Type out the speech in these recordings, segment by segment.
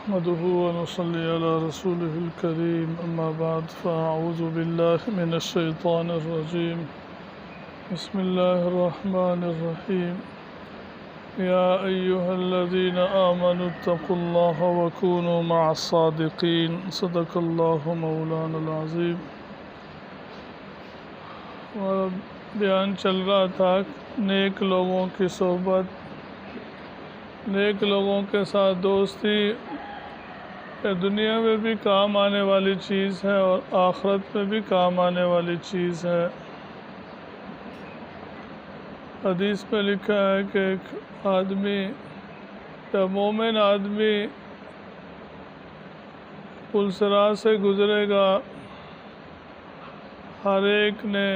نحمده ونصلي على رسوله الكريم أما بعد فأعوذ بالله من الشيطان الرجيم بسم الله الرحمن الرحيم يا أيها الذين آمنوا اتقوا الله وكونوا مع الصادقين صدق الله مولانا العظيم. اور بیان چل رہا تھا نیک لوگوں کی صحبت، نیک لوگوں کے ساتھ دوستی دنیا میں بھی کام آنے والی چیز ہے اور آخرت میں بھی کام آنے والی چیز ہے. حدیث میں لکھا ہے کہ ایک آدمی یا مومن آدمی پل صراط سے گزرے گا، ہر ایک نے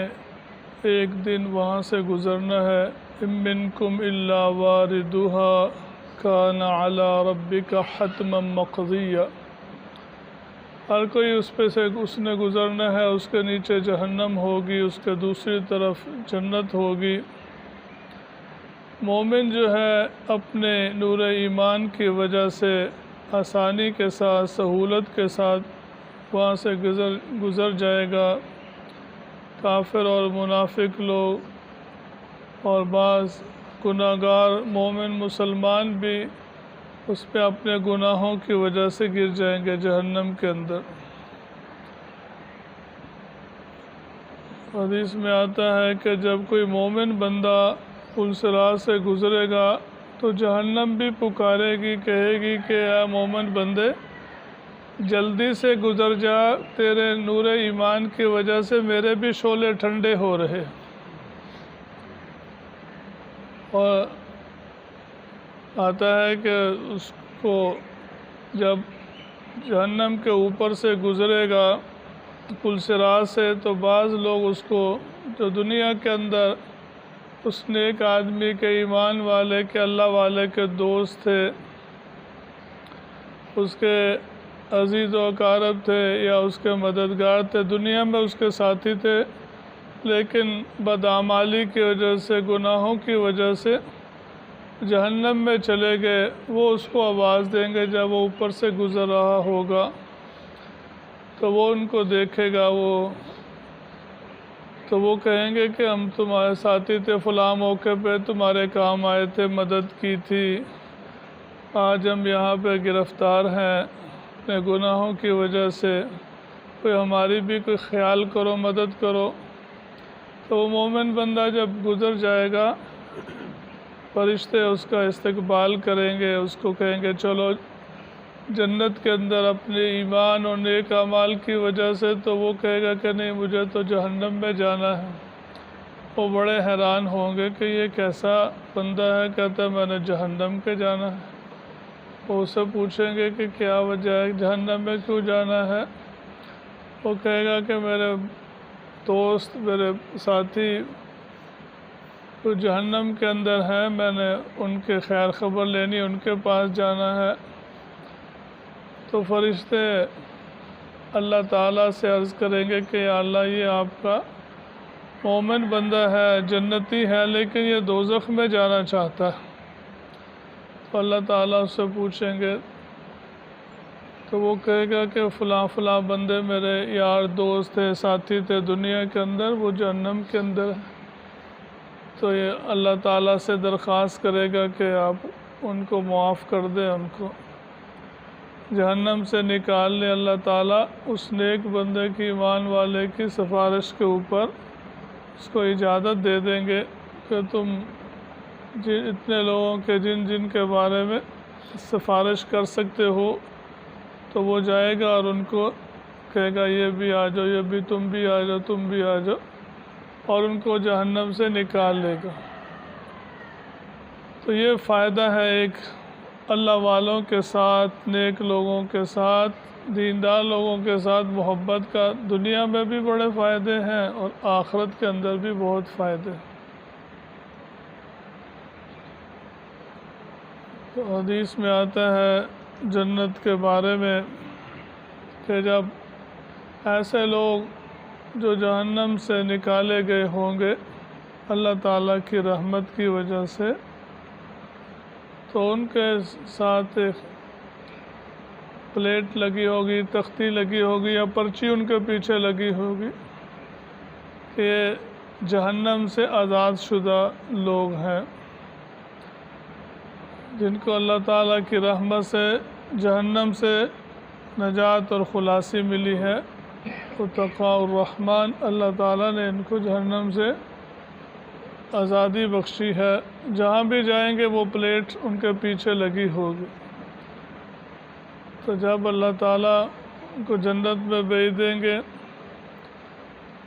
ایک دن وہاں سے گزرنا ہے. اِن مِّنکُمْ إِلَّا وَارِدُهَا كَانَ عَلَىٰ رَبِّكَ حَتْمًا مَّقْضِيًّا. ہر کوئی اس نے گزرنا ہے. اس کے نیچے جہنم ہوگی، اس کے دوسری طرف جنت ہوگی. مومن جو ہے اپنے نور ایمان کی وجہ سے آسانی کے ساتھ، سہولت کے ساتھ وہاں سے گزر جائے گا. کافر اور منافق لوگ اور بعض گناہگار مومن مسلمان بھی اس پہ اپنے گناہوں کی وجہ سے گر جائیں گے جہنم کے اندر. حدیث میں آتا ہے کہ جب کوئی مومن بندہ پل صراط سے گزرے گا تو جہنم بھی پکارے گی، کہے گی کہ اے مومن بندے جلدی سے گزر جا، تیرے نور ایمان کی وجہ سے میرے بھی شعلے ٹھنڈے ہو رہے. اور آتا ہے کہ اس کو جب جہنم کے اوپر سے گزرے گا پل صراط سے تو بعض لوگ اس کو جو دنیا کے اندر اس نیک آدمی کے، ایمان والے کے، اللہ والے کے دوست تھے، اس کے عزیز و اقارب تھے یا اس کے مددگار تھے، دنیا میں اس کے ساتھی تھے، لیکن بدعمالی کی وجہ سے، گناہوں کی وجہ سے جہنم میں چلے گئے. وہ اس کو آواز دیں گے جب وہ اوپر سے گزر رہا ہوگا تو وہ ان کو دیکھے گا. تو وہ کہیں گے کہ ہم تمہارے ساتھی تھے، فلاں موقع پہ تمہارے کام آئے تھے، مدد کی تھی، آج ہم یہاں پہ گرفتار ہیں اپنے گناہوں کی وجہ سے، کوئی ہماری بھی کوئی خیال کرو، مدد کرو. تو وہ مومن بندہ جب گزر جائے گا فرشتے اس کا استقبال کریں گے، اس کو کہیں گے چلو جنت کے اندر اپنے ایمان اور نیک اعمال کی وجہ سے. تو وہ کہے گا کہ نہیں، مجھے تو جہنم میں جانا ہے. وہ بڑے حیران ہوں گے کہ یہ کیسا بندہ ہے، کہتا ہے میں نے جہنم کے جانا ہے. وہ اسے پوچھیں گے کہ کیا وجہ ہے، جہنم میں کیوں جانا ہے؟ وہ کہے گا کہ میرے دوست، میرے ساتھی تو جہنم کے اندر ہیں، میں نے ان کے خیر خبر لینی، ان کے پاس جانا ہے. تو فرشتے اللہ تعالیٰ سے عرض کریں گے کہ یا اللہ یہ آپ کا مومن بندہ ہے، جنتی ہے، لیکن یہ دوزخ میں جانا چاہتا ہے. تو اللہ تعالیٰ اس سے پوچھیں گے تو وہ کہے گا کہ فلاں فلاں بندے میرے یار دوست تھے، ساتھی تھے دنیا کے اندر، وہ جہنم کے اندر ہے. تو یہ اللہ تعالیٰ سے درخواست کرے گا کہ آپ ان کو معاف کر دیں، ان کو جہنم سے نکال لیں. اللہ تعالیٰ اس نیک بندے کی، ایمان والے کی سفارش کے اوپر اس کو اجازت دے دیں گے کہ تم اتنے لوگوں کے جن کے بارے میں سفارش کر سکتے ہو. تو وہ جائے گا اور ان کو کہے گا یہ بھی آ جاؤ، یہ بھی، تم بھی آ جاؤ، تم بھی آ جاؤ، اور ان کو جہنم سے نکال لے گا. تو یہ فائدہ ہے ایک اللہ والوں کے ساتھ، نیک لوگوں کے ساتھ، دیندار لوگوں کے ساتھ محبت کا. دنیا میں بھی بڑے فائدے ہیں اور آخرت کے اندر بھی بہت فائدے. تو حدیث میں آتا ہے جنت کے بارے میں کہ جب ایسے لوگ جو جہنم سے نکالے گئے ہوں گے اللہ تعالیٰ کی رحمت کی وجہ سے، تو ان کے ساتھ پلیٹ لگی ہوگی، تختی لگی ہوگی یا پرچی ان کے پیچھے لگی ہوگی کہ یہ جہنم سے آزاد شدہ لوگ ہیں، جن کو اللہ تعالیٰ کی رحمت سے جہنم سے نجات اور خلاصی ملی ہے۔ اتقاء الرحمن، اللہ تعالیٰ نے ان کو جہنم سے آزادی بخشی ہے، جہاں بھی جائیں گے وہ پلیٹ ان کے پیچھے لگی ہوگی۔ تو جب اللہ تعالیٰ ان کو جنت میں بھیج دیں گے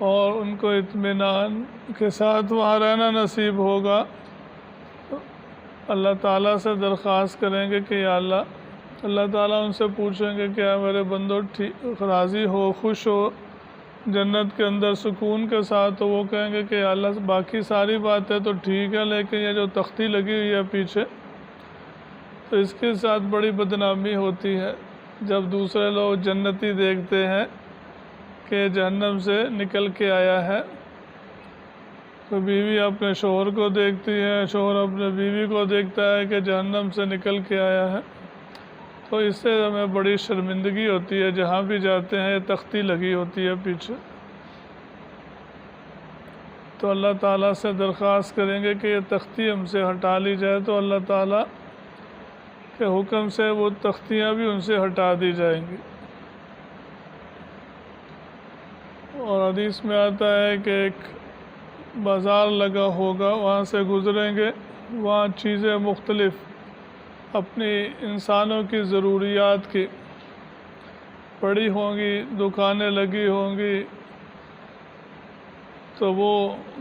اور ان کو اطمینان کے ساتھ وہاں رہنا نصیب ہوگا، تو اللہ تعالیٰ سے درخواست کریں گے کہ یا اللہ تعالیٰ ان سے پوچھیں گے کہ میرے بندو راضی ہو، خوش ہو جنت کے اندر سکون کے ساتھ؟ تو وہ کہیں گے کہ یا اللہ باقی ساری باتیں تو ٹھیک ہے، لیکن یہ جو تختی لگی ہوئی ہے پیچھے، تو اس کے ساتھ بڑی بدنامی ہوتی ہے۔ جب دوسرے لوگ جنتی دیکھتے ہیں کہ جہنم سے نکل کے آیا ہے، تو بیوی اپنے شوہر کو دیکھتی ہے، شوہر اپنے بیوی کو دیکھتا ہے کہ جہنم سے نکل کے آیا ہے، تو اس سے ہمیں بڑی شرمندگی ہوتی ہے۔ جہاں بھی جاتے ہیں تختی لگی ہوتی ہے پیچھے، تو اللہ تعالیٰ سے درخواست کریں گے کہ یہ تختی ہم سے ہٹا لی جائے، تو اللہ تعالیٰ کے حکم سے وہ تختیاں بھی ان سے ہٹا دی جائیں گی۔ اور حدیث میں آتا ہے کہ ایک بازار لگا ہوگا، وہاں سے گزریں گے، وہاں چیزیں مختلف اپنی انسانوں کی ضروریات کی پڑی ہوں گی، دکانیں لگی ہوں گی، تو وہ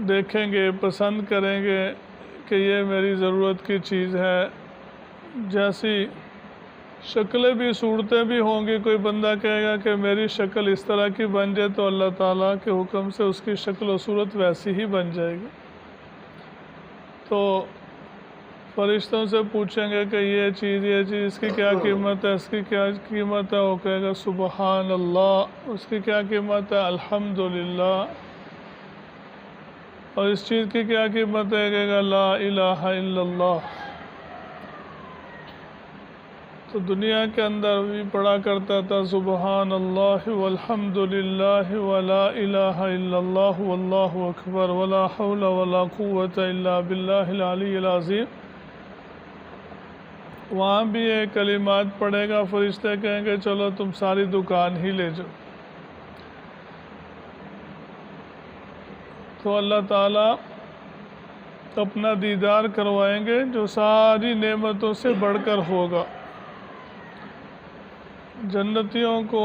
دیکھیں گے، پسند کریں گے کہ یہ میری ضرورت کی چیز ہے۔ جیسی شکلیں بھی، صورتیں بھی ہوں گی، کوئی بندہ کہے گا کہ میری شکل اس طرح کی بن جائے، تو اللہ تعالیٰ کے حکم سے اس کی شکل و صورت ویسی ہی بن جائے گی۔ تو فرشتوں سے پوچھیں گے کہ یہ چیز اس کی کیا قیمت ہے، اس کی کیا قیمت ہے؟ وہ کہے گا سبحان اللہ۔ اس کی کیا قیمت ہے؟ الحمدللہ۔ اور اس چیز کی کیا قیمت ہے؟ کہے گا لا الہ الا اللہ۔ تو دنیا کے اندر بھی پڑھا کرتا تھا سبحان اللہ والحمد للہ ولا الہ الا اللہ واللہ اکبر ولا حول ولا قوت الا باللہ العلی العظیم۔ وہاں بھی یہ کلمات پڑھے گا، فرشتے کہیں گے چلو تم ساری دکان ہی لے جاؤ۔ تو اللہ تعالیٰ اپنا دیدار کروائیں گے جو ساری نعمتوں سے بڑھ کر ہوگا۔ جنتیوں کو،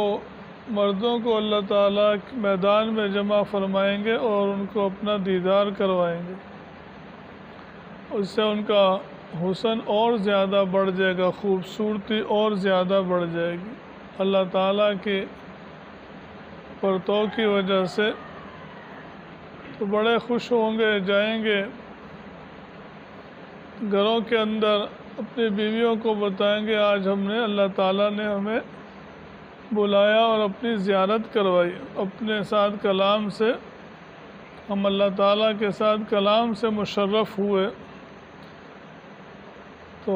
مردوں کو اللہ تعالیٰ میدان میں جمع فرمائیں گے اور ان کو اپنا دیدار کروائیں گے۔ اس سے ان کا حسن اور زیادہ بڑھ جائے گا، خوبصورتی اور زیادہ بڑھ جائے گی۔ اللہ تعالیٰ کے پرتو کی وجہ سے تو بڑے خوش ہوں گے، جائیں گے گھروں کے اندر، اپنی بیویوں کو بتائیں گے آج ہم نے، اللہ تعالیٰ نے ہمیں بلایا اور اپنی زیارت کروائی، اپنے ساتھ کلام سے ہم اللہ تعالیٰ کے ساتھ کلام سے مشرف ہوئے۔ تو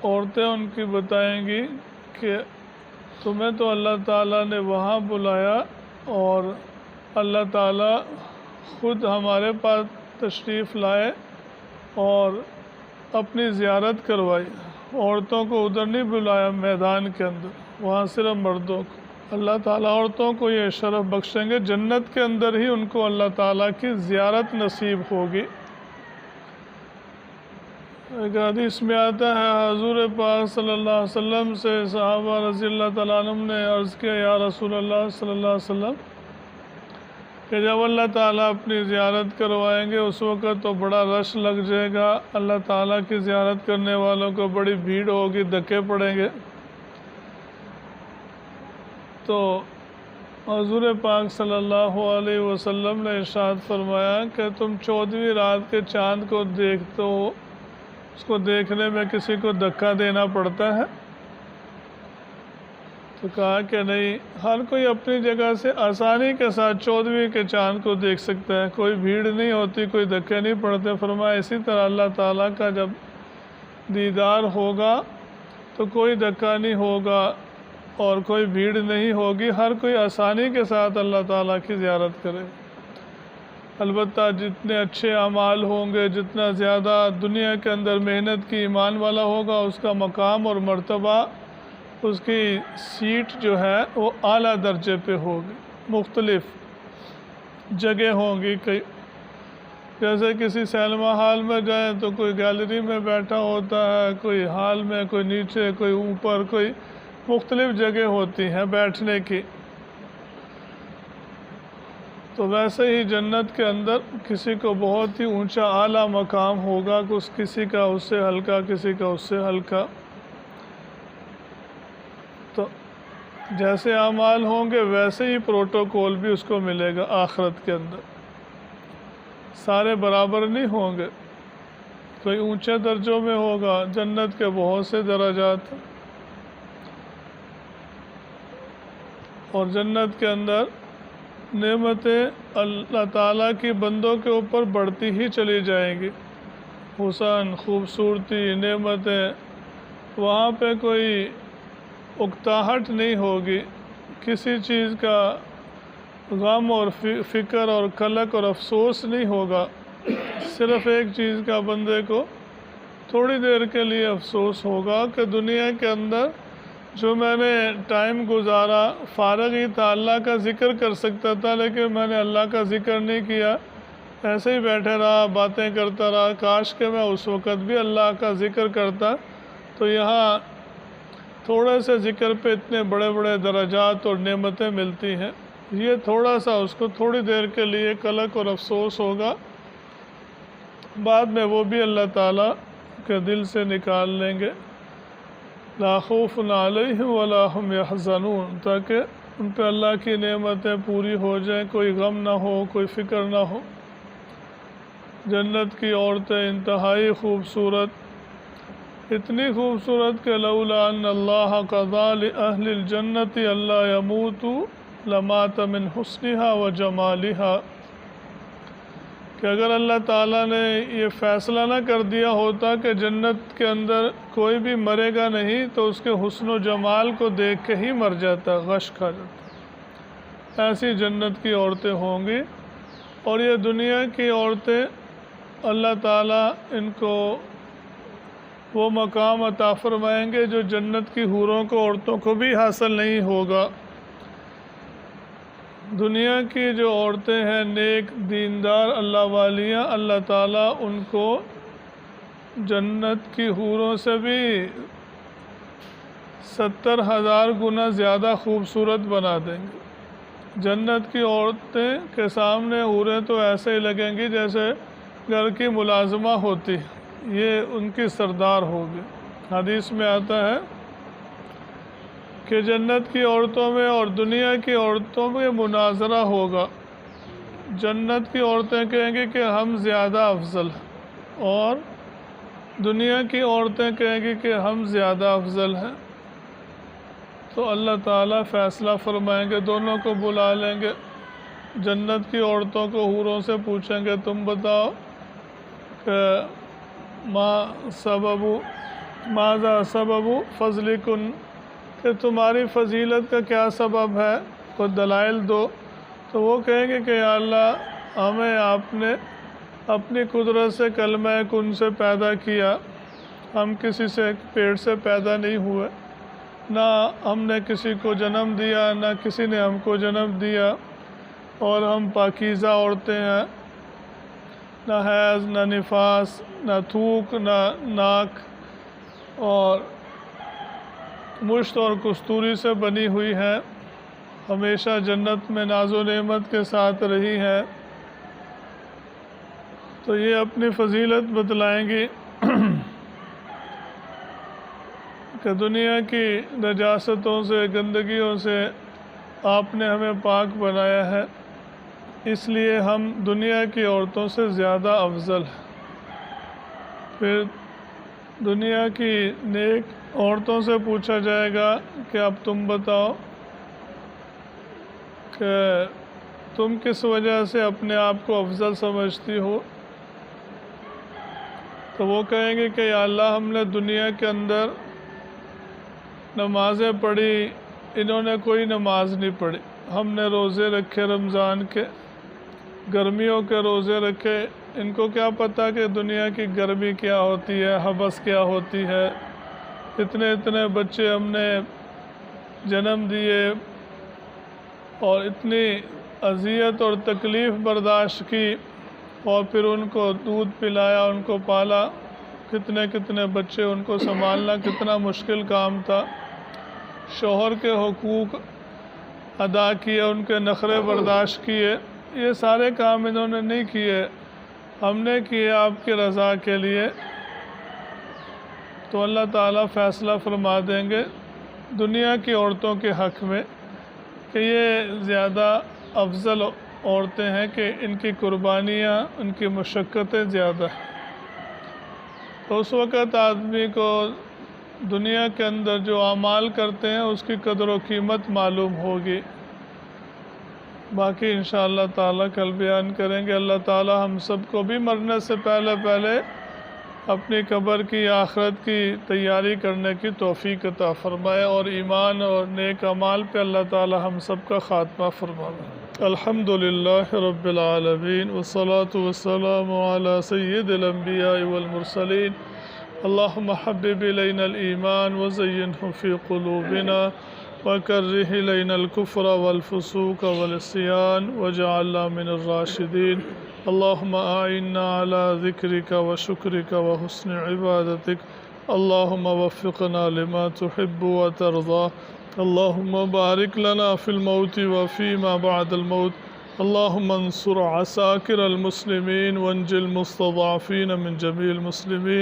عورتیں ان کی بتائیں گی کہ تمہیں تو اللہ تعالیٰ نے وہاں بلایا اور اللہ تعالیٰ خود ہمارے پاس تشریف لائے اور اپنی زیارت کروائی۔ عورتوں کو ادھر نہیں بلایا میدان کے اندر، وہاں صرف مردوں کو۔ اللہ تعالیٰ عورتوں کو یہ شرف بخشیں گے، جنت کے اندر ہی ان کو اللہ تعالیٰ کی زیارت نصیب ہوگی۔ ایک حدیث میں آتا ہے حضور پاک صلی اللہ علیہ وسلم سے صحابہ رضی اللہ تعالیٰ عنہ نے عرض کیا یا رسول اللہ صلی اللہ علیہ وسلم کہ جب اللہ تعالیٰ اپنی زیارت کروائیں گے اس وقت تو بڑا رش لگ جائے گا، اللہ تعالیٰ کی زیارت کرنے والوں کو بڑی بھیڑ ہوگی، دھکے پڑیں گے۔ تو حضور پاک صلی اللہ علیہ وسلم نے ارشاد فرمایا کہ تم 14ویں رات کے چاند کو دیکھتے ہو، اس کو دیکھنے میں کسی کو دھکا دینا پڑتا ہے؟ تو کہا کہ نہیں، ہر کوئی اپنی جگہ سے آسانی کے ساتھ 14ویں کے چاند کو دیکھ سکتا ہے، کوئی بھیڑ نہیں ہوتی، کوئی دھکے نہیں پڑتے۔ فرمایا اسی طرح اللہ تعالیٰ کا جب دیدار ہوگا تو کوئی دھکا نہیں ہوگا اور کوئی بھیڑ نہیں ہوگی، ہر کوئی آسانی کے ساتھ اللہ تعالیٰ کی زیارت کرے۔ البتہ جتنے اچھے اعمال ہوں گے، جتنا زیادہ دنیا کے اندر محنت کی ایمان والا ہوگا، اس کا مقام اور مرتبہ، اس کی سیٹ جو ہے وہ اعلیٰ درجے پہ ہوگی۔ مختلف جگہ ہوں گی، جیسے کسی سینما ہال میں جائیں تو کوئی گیلری میں بیٹھا ہوتا ہے، کوئی ہال میں، کوئی نیچے، کوئی اوپر، کوئی مختلف جگہ ہوتی ہیں بیٹھنے کی۔ تو ویسے ہی جنت کے اندر کسی کو بہت ہی اونچا اعلیٰ مقام ہوگا، کسی کا اس سے ہلکا، کسی کا اس سے ہلکا۔ تو جیسے اعمال ہوں گے ویسے ہی پروٹوکول بھی اس کو ملے گا آخرت کے اندر۔ سارے برابر نہیں ہوں گے، کوئی اونچے درجوں میں ہوگا۔ جنت کے بہت سے درجات ہیں، اور جنت کے اندر نعمتیں اللہ تعالیٰ کی بندوں کے اوپر بڑھتی ہی چلی جائیں گی۔ حسن، خوبصورتی، نعمتیں، وہاں پہ کوئی اکتاہٹ نہیں ہوگی، کسی چیز کا غم اور فکر اور قلق اور افسوس نہیں ہوگا۔ صرف ایک چیز کا بندے کو تھوڑی دیر کے لیے افسوس ہوگا کہ دنیا کے اندر جو میں نے ٹائم گزارا، فارغ ہی تھا، اللہ کا ذکر کر سکتا تھا لیکن میں نے اللہ کا ذکر نہیں کیا، ایسے ہی بیٹھے رہا، باتیں کرتا رہا۔ کاش کہ میں اس وقت بھی اللہ کا ذکر کرتا۔ تو یہاں تھوڑے سے ذکر پہ اتنے بڑے بڑے درجات اور نعمتیں ملتی ہیں، یہ تھوڑا سا اس کو تھوڑی دیر کے لیے قلق اور افسوس ہوگا، بعد میں وہ بھی اللہ تعالیٰ کے دل سے نکال لیں گے۔ لا خوف علیہم ولا ہم یحزنون، تاکہ ان پہ اللہ کی نعمتیں پوری ہو جائیں، کوئی غم نہ ہو، کوئی فکر نہ ہو۔ جنت کی عورتیں انتہائی خوبصورت، اتنی خوبصورت کہ لولا ان اللہ قضى لأہل الجنت الا يموتوا لمات من حسنها وجمالها، کہ اگر اللہ تعالیٰ نے یہ فیصلہ نہ کر دیا ہوتا کہ جنت کے اندر کوئی بھی مرے گا نہیں، تو اس کے حسن و جمال کو دیکھ کے ہی مر جاتا، غش کھا جاتا۔ ایسی جنت کی عورتیں ہوں گی، اور یہ دنیا کی عورتیں اللہ تعالیٰ ان کو وہ مقام عطا فرمائیں گے جو جنت کی حوروں کو، عورتوں کو بھی حاصل نہیں ہوگا۔ دنیا کی جو عورتیں ہیں نیک، دیندار، اللہ والیاں، اللہ تعالیٰ ان کو جنت کی حوروں سے بھی 70,000 گنا زیادہ خوبصورت بنا دیں گے۔ جنت کی عورتیں کے سامنے حوریں تو ایسے ہی لگیں گی جیسے گھر کی ملازمہ ہوتی، یہ ان کی سردار ہوگی۔ حدیث میں آتا ہے کہ جنت کی عورتوں میں اور دنیا کی عورتوں میں مناظرہ ہوگا۔ جنت کی عورتیں کہیں گی کہ ہم زیادہ افضل ہیں، اور دنیا کی عورتیں کہیں گی کہ ہم زیادہ افضل ہیں۔ تو اللہ تعالیٰ فیصلہ فرمائیں گے، دونوں کو بلا لیں گے۔ جنت کی عورتوں کو حوروں سے پوچھیں گے تم بتاؤ کہ ماذا سبب فضلکن، کہ تمہاری فضیلت کا کیا سبب ہے، کوئی دلائل دو۔ تو وہ کہیں گے کہ یا اللہ ہمیں آپ نے اپنی قدرت سے کلمہ کن سے پیدا کیا، ہم کسی سے پیٹ سے پیدا نہیں ہوئے، نہ ہم نے کسی کو جنم دیا، نہ کسی نے ہم کو جنم دیا، اور ہم پاکیزہ عورتیں ہیں، نہ حیض، نہ نفاس، نہ تھوک، نہ ناک، اور مشت اور کستوری سے بنی ہوئی ہے، ہمیشہ جنت میں ناز و نعمت کے ساتھ رہی ہے۔ تو یہ اپنی فضیلت بتلائیں گی کہ دنیا کی نجاستوں سے، گندگیوں سے آپ نے ہمیں پاک بنایا ہے، اس لیے ہم دنیا کی عورتوں سے زیادہ افضل ہیں۔ پھر دنیا کی نیک عورتوں سے پوچھا جائے گا کہ اب تم بتاؤ کہ تم کس وجہ سے اپنے آپ کو افضل سمجھتی ہو۔ تو وہ کہیں گے کہ یا اللہ ہم نے دنیا کے اندر نمازیں پڑھی، انہوں نے کوئی نماز نہیں پڑھی۔ ہم نے روزے رکھے رمضان کے، گرمیوں کے روزے رکھے، ان کو کیا پتہ کہ دنیا کی گرمی کیا ہوتی ہے، حبس کیا ہوتی ہے۔ اتنے اتنے بچے ہم نے جنم دیے اور اتنی اذیت اور تکلیف برداشت کی، اور پھر ان کو دودھ پلایا، ان کو پالا، کتنے کتنے بچے ان کو سنبھالنا کتنا مشکل کام تھا۔ شوہر کے حقوق ادا کیے، ان کے نخرے برداشت کیے، یہ سارے کام انہوں نے نہیں کیے، ہم نے کیے آپ کی رضا کے لیے۔ تو اللہ تعالیٰ فیصلہ فرما دیں گے دنیا کی عورتوں کے حق میں کہ یہ زیادہ افضل عورتیں ہیں، کہ ان کی قربانیاں، ان کی مشقتیں زیادہ ہیں۔ تو اس وقت آدمی کو دنیا کے اندر جو اعمال کرتے ہیں اس کی قدر و قیمت معلوم ہوگی۔ باقی انشاءاللہ تعالیٰ کل بیان کریں گے۔ اللہ تعالیٰ ہم سب کو بھی مرنے سے پہلے پہلے اپنی قبر کی، آخرت کی تیاری کرنے کی توفیق عطا فرمائے، اور ایمان اور نیک اعمال پہ اللہ تعالیٰ ہم سب کا خاتمہ فرمائے۔ الحمدللہ رب العالمین والصلاة والسلام علی سید الانبیاء والمرسلین۔ اللہم حبب الینا الایمان وزینہ فی قلوبنا وکرہ الینا الکفر والفسوق والعصیان واجعلنا من الراشدین۔ اللہم اعنا علی ذکرک وشکرک وحسن عبادتک۔ اللہم وفقنا لما تحب وترضى۔ اللہم بارک لنا فی الموت وفیما بعد الموت۔ اللہم انصر عساکر المسلمین وانجل المستضعفین من جمیع المسلمین۔